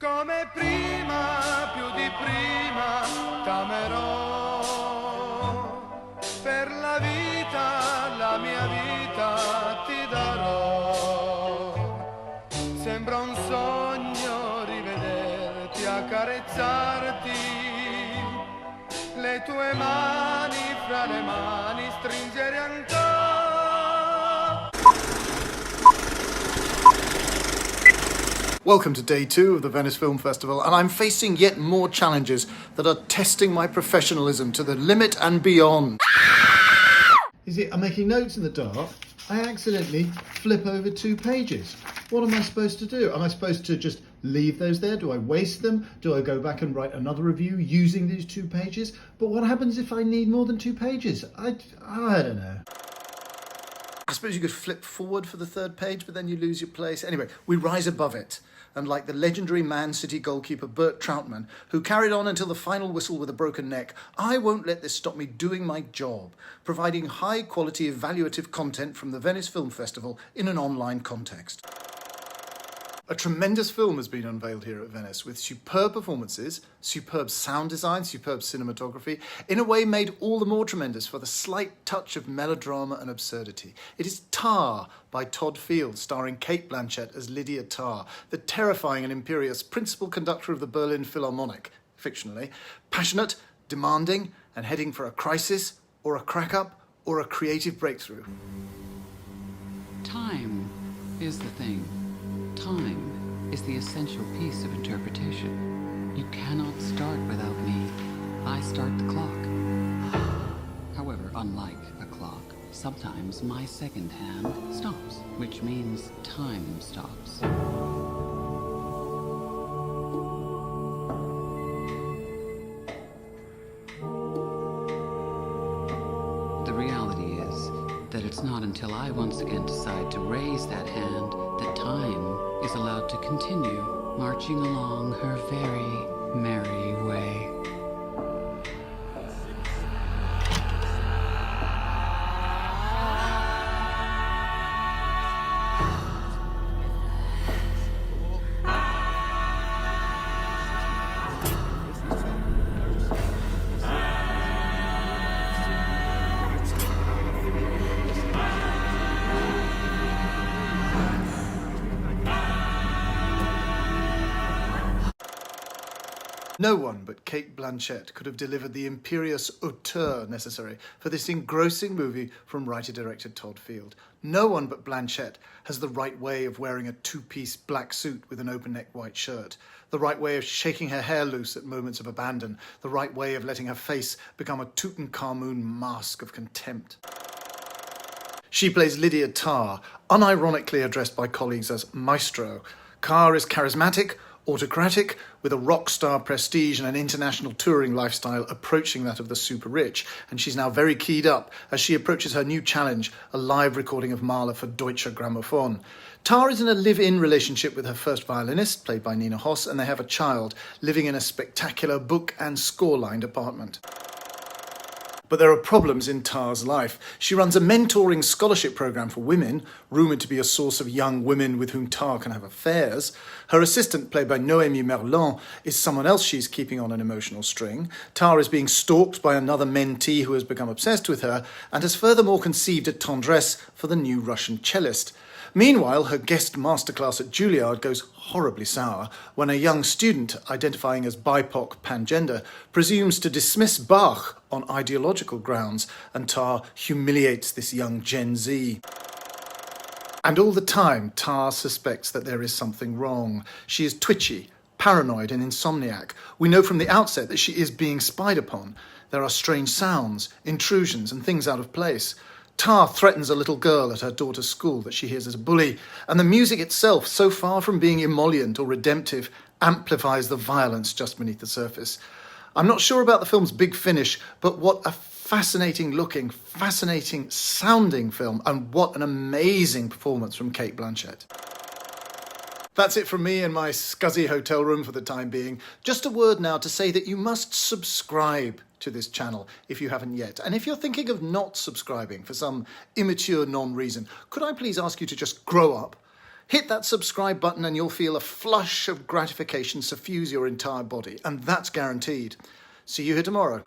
Come prima, più di prima, t'amerò. Per la vita, la mia vita ti darò. Sembra un sogno rivederti, accarezzarti, le tue mani fra le mani stringere ancora. Welcome to day 2 of the Venice Film Festival, and I'm facing yet more challenges that are testing my professionalism to the limit and beyond. You see, I'm making notes in the dark. I accidentally flip over 2 pages. What am I supposed to do? Am I supposed to just leave those there? Do I waste them? Do I go back and write another review using these 2 pages? But what happens if I need more than 2 pages? I don't know. I suppose you could flip forward for the 3rd page, but then you lose your place. Anyway, we rise above it. And like the legendary Man City goalkeeper Bert Troutman, who carried on until the final whistle with a broken neck, I won't let this stop me doing my job, providing high-quality evaluative content from the Venice Film Festival in an online context. A tremendous film has been unveiled here at Venice, with superb performances, superb sound design, superb cinematography, in a way made all the more tremendous for the slight touch of melodrama and absurdity. It is Tar by Todd Field, starring Cate Blanchett as Lydia Tarr, the terrifying and imperious principal conductor of the Berlin Philharmonic, fictionally, passionate, demanding, and heading for a crisis, or a crack-up, or a creative breakthrough. Time is the thing. Time is the essential piece of interpretation. You cannot start without me. I start the clock. However, unlike a clock, sometimes my second hand stops, which means time stops. The reality is that it's not until I once again decide to raise that hand that time is allowed to continue marching along her very merry way. No one but Cate Blanchett could have delivered the imperious hauteur necessary for this engrossing movie from writer-director Todd Field. No one but Blanchett has the right way of wearing a 2-piece black suit with an open-neck white shirt, the right way of shaking her hair loose at moments of abandon, the right way of letting her face become a Tutankhamun mask of contempt. She plays Lydia Tarr, unironically addressed by colleagues as Maestro. Carr is charismatic, autocratic, with a rock star prestige and an international touring lifestyle approaching that of the super rich, and she's now very keyed up as she approaches her new challenge, a live recording of Mahler for Deutsche Grammophon. Tarr is in a live-in relationship with her first violinist, played by Nina Hoss, and they have a child, living in a spectacular book and score-lined apartment. But there are problems in Tarr's life. She runs a mentoring scholarship program for women, rumoured to be a source of young women with whom Tarr can have affairs. Her assistant, played by Noémie Merlan, is someone else she's keeping on an emotional string. Tarr is being stalked by another mentee who has become obsessed with her and has furthermore conceived a tendresse for the new Russian cellist. Meanwhile, her guest masterclass at Juilliard goes horribly sour when a young student, identifying as BIPOC pangender, presumes to dismiss Bach on ideological grounds, and Tarr humiliates this young Gen Z. And all the time, Tarr suspects that there is something wrong. She is twitchy, paranoid and insomniac. We know from the outset that she is being spied upon. There are strange sounds, intrusions and things out of place. Tarr threatens a little girl at her daughter's school that she hears as a bully, and the music itself, so far from being emollient or redemptive, amplifies the violence just beneath the surface. I'm not sure about the film's big finish, but what a fascinating looking, fascinating sounding film, and what an amazing performance from Cate Blanchett. That's it from me in my scuzzy hotel room for the time being. Just a word now to say that you must subscribe to this channel if you haven't yet. And if you're thinking of not subscribing for some immature non-reason, could I please ask you to just grow up, Hit that subscribe button and you'll feel a flush of gratification suffuse your entire body, and that's guaranteed. See you here tomorrow.